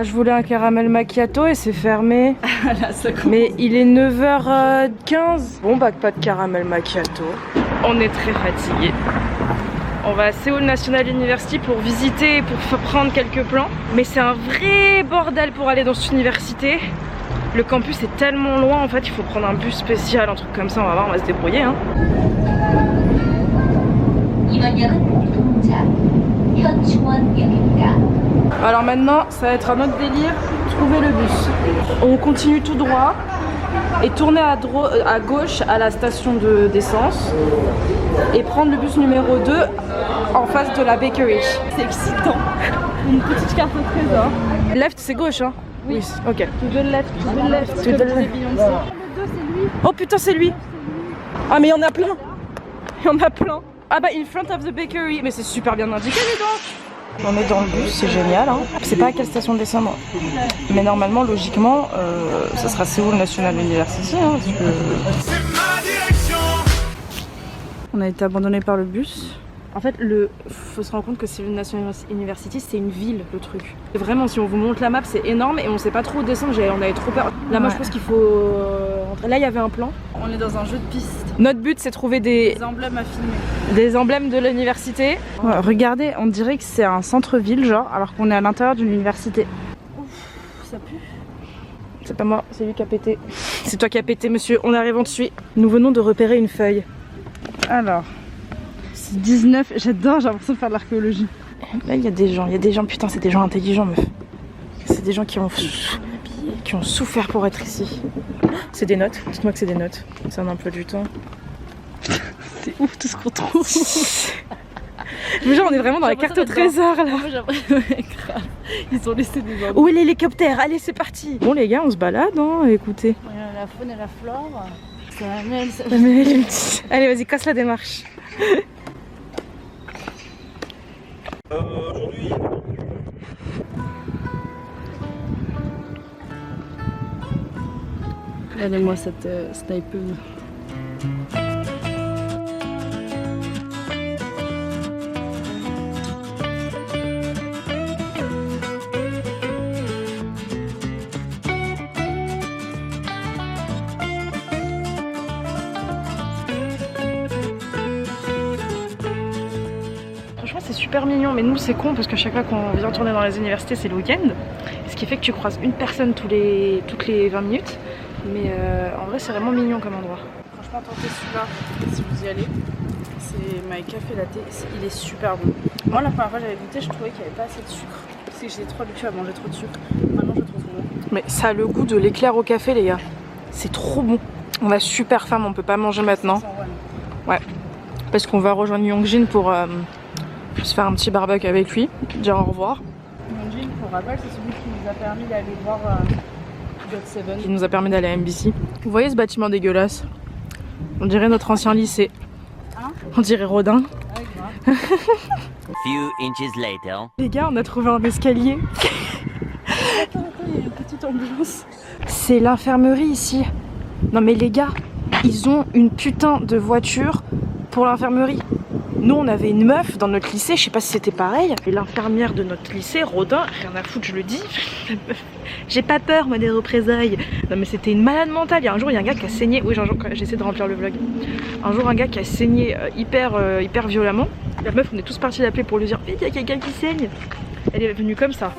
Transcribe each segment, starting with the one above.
Je voulais un caramel macchiato et c'est fermé. Mais il est 9h15. Bon bah pas de caramel macchiato. On est très fatigué. On va à Seoul National University pour visiter, pour prendre quelques plans. Mais c'est un vrai bordel pour aller dans cette université. Le campus est tellement loin, en fait, il faut prendre un bus spécial, un truc comme ça, on va voir, on va se débrouiller. Hein. Alors maintenant, ça va être un autre délire, trouver le bus. On continue tout droit et tourner à gauche à la station d'essence et prendre le bus numéro 2 en face de la bakery. C'est excitant. Une petite carte au trésor. Left, c'est gauche, hein? Oui, ok. To the left, to the left, to the left. Le 2 c'est lui. Oh putain c'est lui. Ah mais il y en a plein. Il y en a plein. Ah bah in front of the bakery. Mais c'est super bien indiqué les gars. On est dans le bus, c'est génial hein. Je sais pas à quelle station descendre. Mais normalement, logiquement, ça sera Seoul National University hein, parce que... On a été abandonné par le bus. En fait, faut se rendre compte que Seoul National University, c'est une ville, le truc. Et vraiment, si on vous montre la map, c'est énorme et on sait pas trop où descendre, on avait trop peur. Là, moi, je pense qu'il faut rentrer. Là, il y avait un plan. On est dans un jeu de piste. Notre but, c'est trouver des emblèmes à filmer. Des emblèmes de l'université. Ouais, regardez, on dirait que c'est un centre-ville, genre, alors qu'on est à l'intérieur d'une université. Ouf, ça pue. C'est pas moi, c'est lui qui a pété. C'est toi qui as pété, monsieur. On arrive, on te suit. Nous venons de repérer une feuille. Alors... 19, j'adore, j'ai l'impression de faire de l'archéologie. Là il y a des gens, putain c'est des gens intelligents meuf. C'est des gens qui ont souffert pour être ici. C'est des notes, dites-moi que c'est des notes. C'est un emploi du temps. C'est ouf tout ce qu'on trouve. Mais genre on est vraiment dans la carte au trésor là. Grave. Ils ont laissé des endroits. Où est l'hélicoptère? Allez c'est parti. Bon les gars on se balade hein, écoutez. La faune et la flore. Ça amène, ça... Allez vas-y casse la démarche. Aujourd'hui. Regardez-moi cette snipeuse. C'est super mignon, mais nous c'est con parce qu'à chaque fois qu'on vient tourner dans les universités c'est le week-end, ce qui fait que tu croises une personne toutes les 20 minutes, mais en vrai c'est vraiment mignon comme endroit. Franchement tentez celui-là si vous y allez, c'est My Café Latte, il est super bon. Moi la première fois j'avais goûté, je trouvais qu'il n'y avait pas assez de sucre, parce que j'étais trop habituée à manger trop de sucre, maintenant je trouve bon. Mais ça a le goût de l'éclair au café les gars, c'est trop bon. On a super faim, on peut pas manger maintenant. Ouais, parce qu'on va rejoindre Yongjin pour se faire un petit barbecue avec lui, dire au revoir. Yongjin, pour rappel, c'est celui qui nous a permis d'aller voir God7. Qui nous a permis d'aller à MBC. Vous voyez ce bâtiment dégueulasse? On dirait notre ancien lycée. Hein? On dirait Rodin. Ouais, Few inches later. Les gars, on a trouvé un escalier. Attends, il y a une petite ambiance. C'est l'infirmerie ici. Non mais les gars, ils ont une putain de voiture pour l'infirmerie. Nous on avait une meuf dans notre lycée, je sais pas si c'était pareil. Et l'infirmière de notre lycée, Rodin, rien à foutre, je le dis. J'ai pas peur moi des représailles. Non mais c'était une malade mentale. Il y a un jour il y a un gars qui a saigné. Oui j'essaie de remplir le vlog. Un jour un gars qui a saigné hyper violemment. La meuf on est tous partis l'appeler pour lui dire vite il y a quelqu'un qui saigne. Elle est venue comme ça.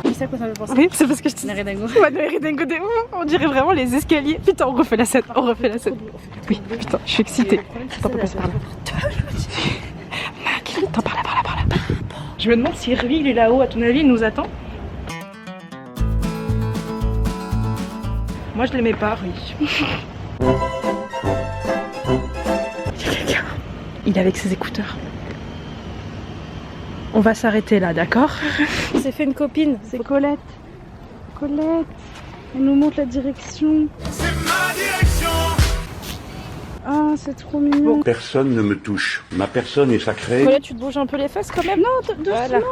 Tu sais à quoi ça me fait penser? Oui c'est parce que je te Neridango. Ouais, Neridango, on dirait vraiment les escaliers. Putain on refait la scène, on refait la scène. Oui putain je suis excitée. Attends on passe par là. Mac, attends par là. Je me demande si Rui il est là-haut, à ton avis il nous attend? Moi je l'aimais pas Rui. Il y a quelqu'un. Il est avec ses écouteurs. On va s'arrêter là, d'accord? On s'est fait une copine, c'est Colette. Colette, elle nous montre la direction. C'est ma direction. Ah, c'est trop mignon. Personne ne me touche. Ma personne est sacrée. Colette, tu te bouges un peu les fesses quand même? Non, doucement, voilà.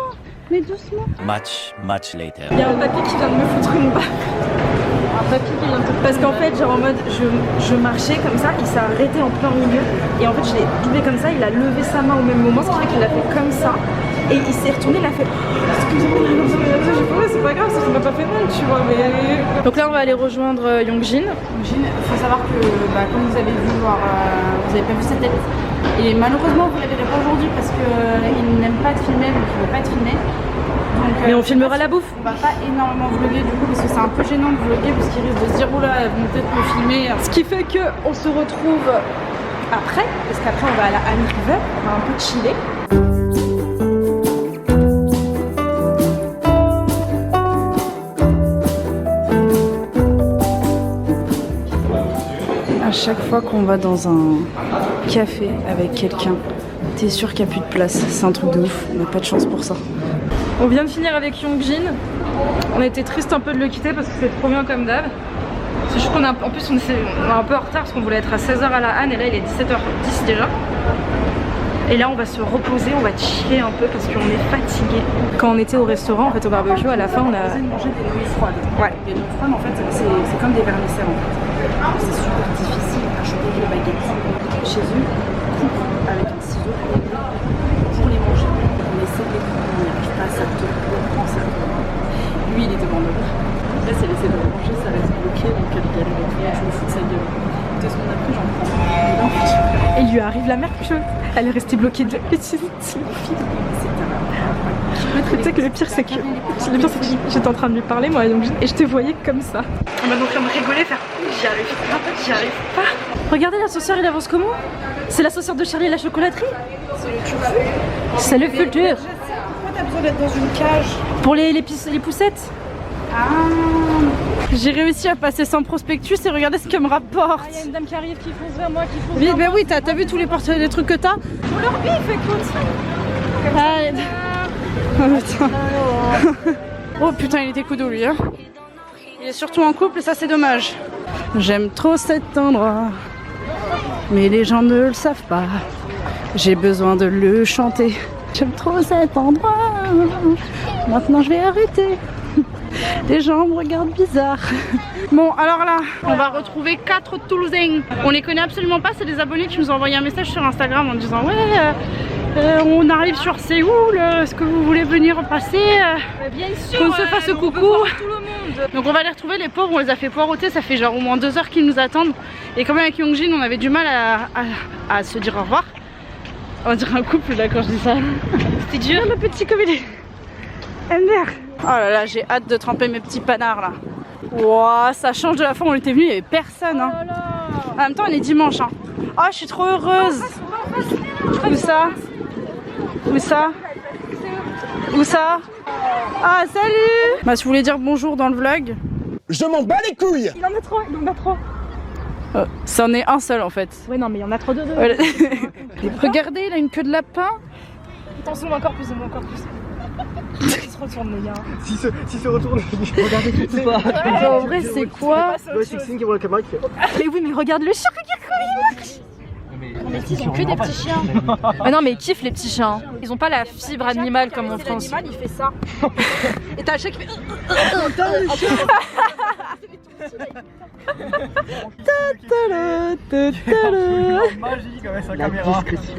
Mais doucement. Much later. Il y a un papy qui vient de me foutre une baffe. Un papy qui vient de... Parce qu'en fait, genre en mode, je marchais comme ça, il s'est arrêté en plein milieu. Et en fait, je l'ai doublé comme ça, il a levé sa main au même moment, ce qui fait qu'il a fait comme ça. Et il s'est retourné, il a fait excusez-moi, j'ai fait ouais, c'est pas grave, ça m'a pas fait mal, tu vois. Mais... Donc là, on va aller rejoindre Yongjin. Yongjin, il faut savoir que, comme vous avez vu, vous avez pas vu sa tête. Et malheureusement, vous ne la verrez pas aujourd'hui parce qu'il n'aime pas être filmé, donc il ne veut pas être filmé. Donc, mais on filmera la bouffe. On va pas énormément vlogger du coup parce que c'est un peu gênant de vlogger parce qu'il risque de se dire oula, elles vont peut-être me filmer. Ce qui fait qu'on se retrouve après, parce qu'après on va à la Han River, on va un peu chiller. À chaque fois qu'on va dans un café avec quelqu'un, t'es sûr qu'il n'y a plus de place. C'est un truc de ouf, on n'a pas de chance pour ça. On vient de finir avec Yongjin. On a été triste un peu de le quitter parce que c'était trop bien comme d'hab. C'est juste qu'on a, en plus on est un peu en retard parce qu'on voulait être à 16h à la Han et là il est 17h10 déjà. Et là on va se reposer, on va chiller un peu parce qu'on est fatigué. Quand on était au restaurant, en fait au barbecue, à la fin on a... mangé des nouilles froides. Ouais. Des nouilles froides en fait c'est comme des vermicelles en fait. C'est super difficile à choper les baguettes. Chez eux, coupe avec un ciseau pour les manger. On essaie de les couper, on n'arrive pas à s'arrêter, on prend ça. Lui il est devant nous. Là c'est laissé de le manger, ça reste bloqué donc elle galère et tout, je me fous de sa gueule. De ce qu'on a pris, j'en prends. Et il lui arrive la même chose. Elle est restée bloquée de... Tu sais que le pire c'est que j'étais en train de lui parler moi et je te voyais comme ça. On va donc en train de rigoler, faire j'y arrive pas. Regardez l'associeur, il avance comment? C'est l'associeur de Charlie et la chocolaterie. C'est le futur. Pourquoi t'as besoin d'être dans une cage? Pour les poussettes. Ah. J'ai réussi à passer sans prospectus et regardez ce qu'elle me rapporte. Il y a une dame qui arrive qui fonce vers moi, qui fonce Oui, vers ben moi. oui, t'as vu tous les portraits des trucs que t'as? Pour leur bif, écoute. Oh putain, il était couteau lui hein. Il est surtout en couple et ça c'est dommage. J'aime trop cet endroit, mais les gens ne le savent pas. J'ai besoin de le chanter. J'aime trop cet endroit. Maintenant je vais arrêter. Les gens me regardent bizarre. Bon alors là, on va retrouver 4 Toulousains. On les connaît absolument pas, c'est des abonnés qui nous ont envoyé un message sur Instagram en disant ouais on arrive sur Séoul, est-ce que vous voulez venir passer Bien sûr, qu'on se fasse coucou. Tout le monde. Donc on va les retrouver, les pauvres, on les a fait poireauter, ça fait genre au moins 2 heures qu'ils nous attendent. Et comme avec Yongjin on avait du mal à se dire au revoir. On dirait un couple là quand je dis ça. C'était dur. Le petit comme il est. MDR. Oh là là, j'ai hâte de tremper mes petits panards là. Wow, ça change de la fois où on était venu, il n'y avait personne hein. En même temps on est dimanche hein. Oh je suis trop heureuse. Où ça? Où ça? Où ça? Ah salut. Bah si vous voulez dire bonjour dans le vlog. Je m'en bats les couilles. Il en a trop, il en a trop. C'en est un seul en fait. Ouais non mais il y en a trop de deux. Voilà. Regardez, il a une queue de lapin. Attention encore plus, encore plus. Il se retourne les gars. Si se retourne, regardez tout ça. En vrai c'est quoi? Ouais, c'est Xing qui voit la caméra qui fait. Mais oui mais regarde le chien, regarde comment il marche. Mais ils ont que des petits chiens. Ah non mais ils kiffent les petits chiens. Ils ont pas la fibre animale comme en France. L'animal il fait ça. Et t'as un chien qui fait... Magique avec sa caméra. Mais c'est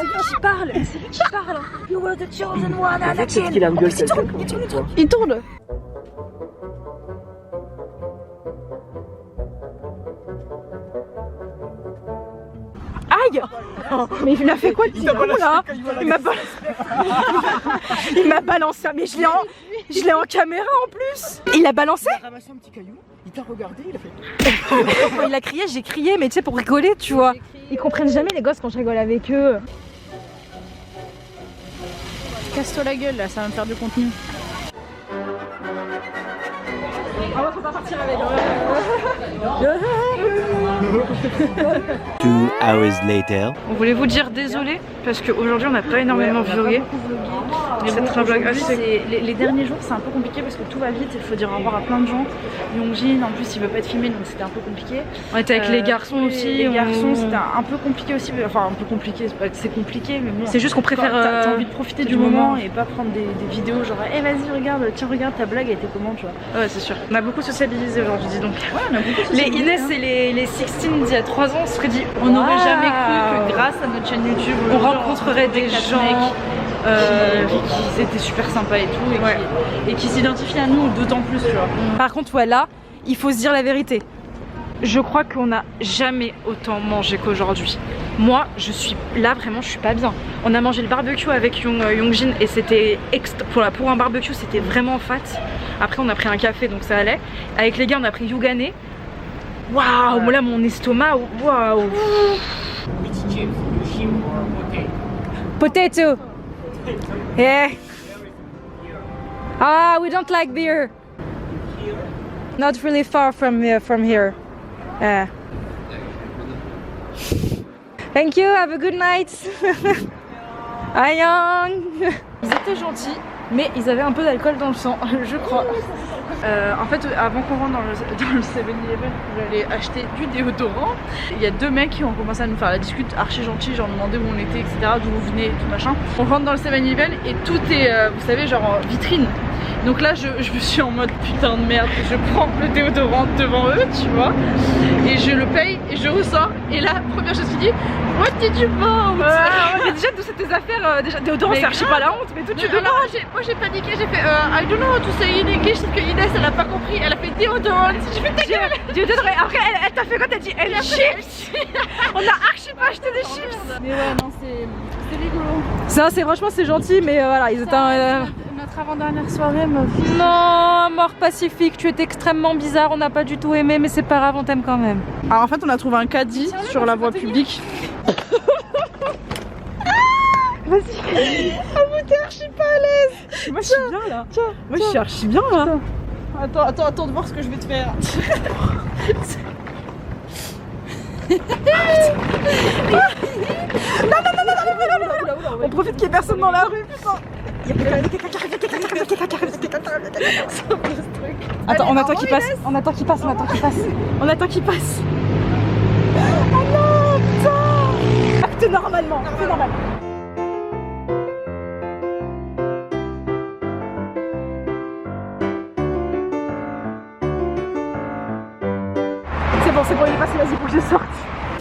lui qui parle, c'est lui qui parle. You were the chosen one, En fait, c'est ce qu'il a une gueule telle quelle. Il tourne. Aïe. Mais il a fait quoi de petit con là? Il m'a balancé, mais je l'ai en caméra en plus. Il a balancé? Il a ramassé un petit caillou, il t'a regardé, il a fait. Quand il a crié, j'ai crié, mais tu sais pour rigoler, tu vois. Ils comprennent jamais les gosses quand je rigole avec eux. Casse-toi la gueule là, ça va me faire du contenu. Ah, faut pas partir avec. 2 hours later. On voulait vous dire désolé parce qu'aujourd'hui on n'a pas énormément vlogué. Mais c'est très vlog. Les derniers jours c'est un peu compliqué parce que tout va vite, il faut dire au revoir à plein de gens. Yongjin en plus il veut pas être filmé donc c'était un peu compliqué. On était avec les garçons aussi. Les garçons c'était un peu compliqué aussi, enfin un peu compliqué, c'est pas que c'est compliqué mais bon. C'est juste qu'on préfère. T'as envie de profiter du moment et pas prendre des vidéos genre hey, vas-y regarde, tiens regarde ta blague a été comment tu vois. Ouais c'est sûr. On a beaucoup sociabilisé aujourd'hui dis donc. Ouais on a beaucoup Les Inès et les 16 d'il y a 3 ans on se serait dit on n'aurait jamais cru que grâce grâce à notre chaîne YouTube, on rencontrerait des gens qui étaient super sympas et tout, et qui s'identifient à nous d'autant plus, tu vois. Par contre, ouais, là, il faut se dire la vérité. Je crois qu'on n'a jamais autant mangé qu'aujourd'hui. Moi, je suis là, vraiment, je suis pas bien. On a mangé le barbecue avec Yongjin et c'était pour un barbecue, c'était vraiment fat. Après, on a pris un café, donc ça allait. Avec les gars, on a pris Yugane. Waouh, là, mon estomac, waouh. Potato. Yeah. Ah, we don't like beer. Not really far from here. Thank you, have a good night. Ayang. Ils étaient gentils, mais ils avaient un peu d'alcool dans le sang, je crois. En fait, avant qu'on rentre dans le 7-Eleven, j'allais acheter du déodorant. Il y a deux mecs qui ont commencé à nous faire la discute archi gentille, genre demander où on était, etc., d'où vous venez, tout machin. On rentre dans le 7-Eleven et tout est, vous savez, genre en vitrine. Donc là, je me suis en mode putain de merde, je prends le déodorant devant eux, tu vois, et je le paye et je ressors. Et là, première chose qu'il dit, what did you buy? Mais déjà, d'où c'est tes affaires, déjà, déodorant, c'est archi pas la honte, mais d'où tu demandes? Moi j'ai paniqué, j'ai fait I don't know how to say in English, sauf que Inès elle a pas compris, elle a fait déodorant. J'ai fait ta gueule. Déodorant, après elle t'a fait quoi? T'as dit elle chips. On a archi pas acheté des chips. Mais ouais, non, c'est rigolo. Ça, c'est franchement, c'est gentil, mais voilà, ils étaient Notre avant-dernière soirée, meuf. Non, mort pacifique, tu es extrêmement bizarre, on n'a pas du tout aimé, mais c'est pas grave, on t'aime quand même. Alors en fait, on a trouvé un caddie sur la voie publique. Vas-y. Ah, vous t'es archi pas à l'aise. Moi, je suis bien là. Tiens, moi, je suis archi bien là. Attends de voir ce que je vais te faire. Non. On profite qu'il y ait personne dans la rue, putain. Attends, on attend qu'il passe. On attend qu'il passe. On attend qu'il passe. Oh non, putain. Acte normalement. C'est normal. C'est bon, il est passé, vas-y, faut que je sorte.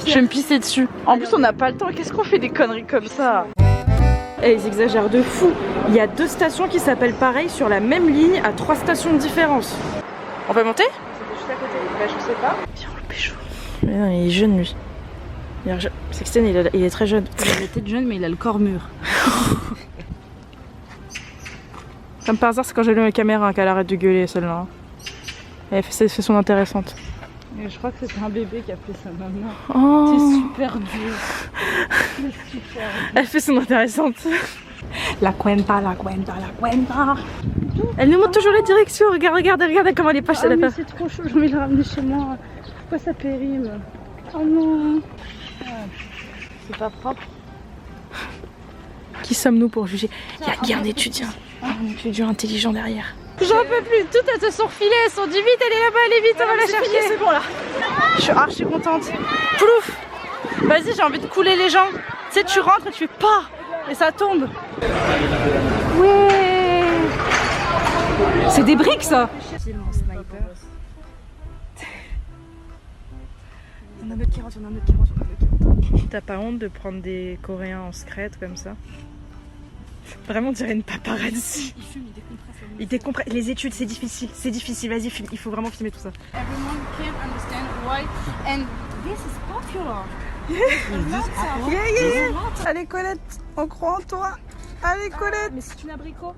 Je vais me pisser dessus. En plus, on n'a pas le temps. Qu'est-ce qu'on fait des conneries comme ça? Et ils exagèrent de fou. Il y a 2 stations qui s'appellent pareil sur la même ligne à 3 stations de différence. On peut monter? C'était juste à côté. Bah, je sais pas. Viens, on le pécho. Mais non, il est jeune lui. Sexten, il est très jeune. Il est peut-être jeune, mais il a le corps mûr. Comme par hasard, c'est quand j'allume la caméra qu'elle arrête de gueuler celle-là. Elle fait son intéressante. Et je crois que c'était un bébé qui a fait sa maman. Oh. C'est super dur. C'est super dur. Elle fait son intéressante. La cuenta. Elle nous montre toujours la direction. Regarde comment elle est pas chez la mais c'est trop chaud, j'ai envie de le ramener chez moi. Pourquoi ça périme? Oh non. C'est pas propre. Qui sommes-nous pour juger? Il y a un étudiant. Un étudiant intelligent derrière. J'en peux plus, toutes elles se sont refilées, elles sont dit vite, elle est là-bas, elle est vite, on va la chercher. C'est bon là. Je suis archi contente. Plouf. Vas-y, j'ai envie de couler les gens. Tu sais, tu rentres et tu fais pas et ça tombe. Ouais. C'est des briques ça. Il y en a un autre qui rentre, T'as pas honte de prendre des Coréens en secret comme ça? Vraiment, on dirait une paparazzi. Il décompresse. Les études, c'est difficile. Vas-y, filme. Il faut vraiment filmer tout ça. Everyone can understand why and this is popular. Allez Colette, on croit en toi. Allez Colette. Mais c'est une abricot.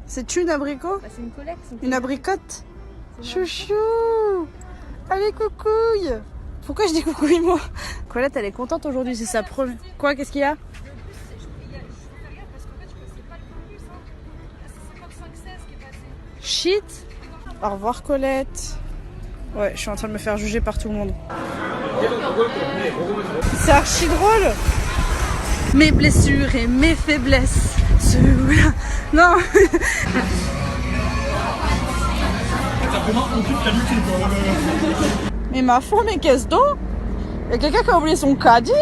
C'est une abricot? Bah, c'est une colette. Une abricote? Chouchou. Allez coucouille. Pourquoi je dis coucouille moi? Colette, elle est contente aujourd'hui, c'est sa première. Quoi, qu'est-ce qu'il y a? Shit. Au revoir Colette. Ouais, je suis en train de me faire juger par tout le monde. C'est archi drôle. Mes blessures et mes faiblesses. Non. Mais ma foi, mais qu'est-ce donc? Y'a quelqu'un qui a oublié son caddie?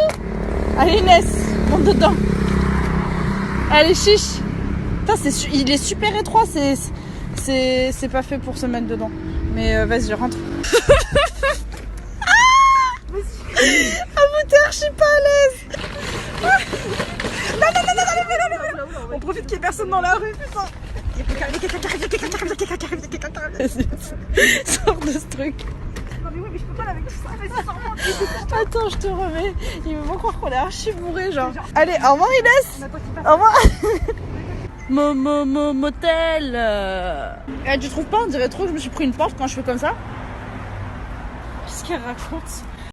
Allez Inès, monte dedans. Allez chiche. Putain, il est super étroit, c'est pas fait pour se mettre dedans. Mais vas-y, rentre. Ah, vous t'es archi pas à l'aise. Sors de ce truc. Non mais oui, mais je peux pas avec tout ça. Attends, je te remets. Ils vont croire qu'on est archi bourré, genre. Allez, au revoir Inès. Au revoir. Motel. Tu trouves pas, on dirait trop que je me suis pris une porte quand je fais comme ça. Qu'est-ce qu'elle raconte?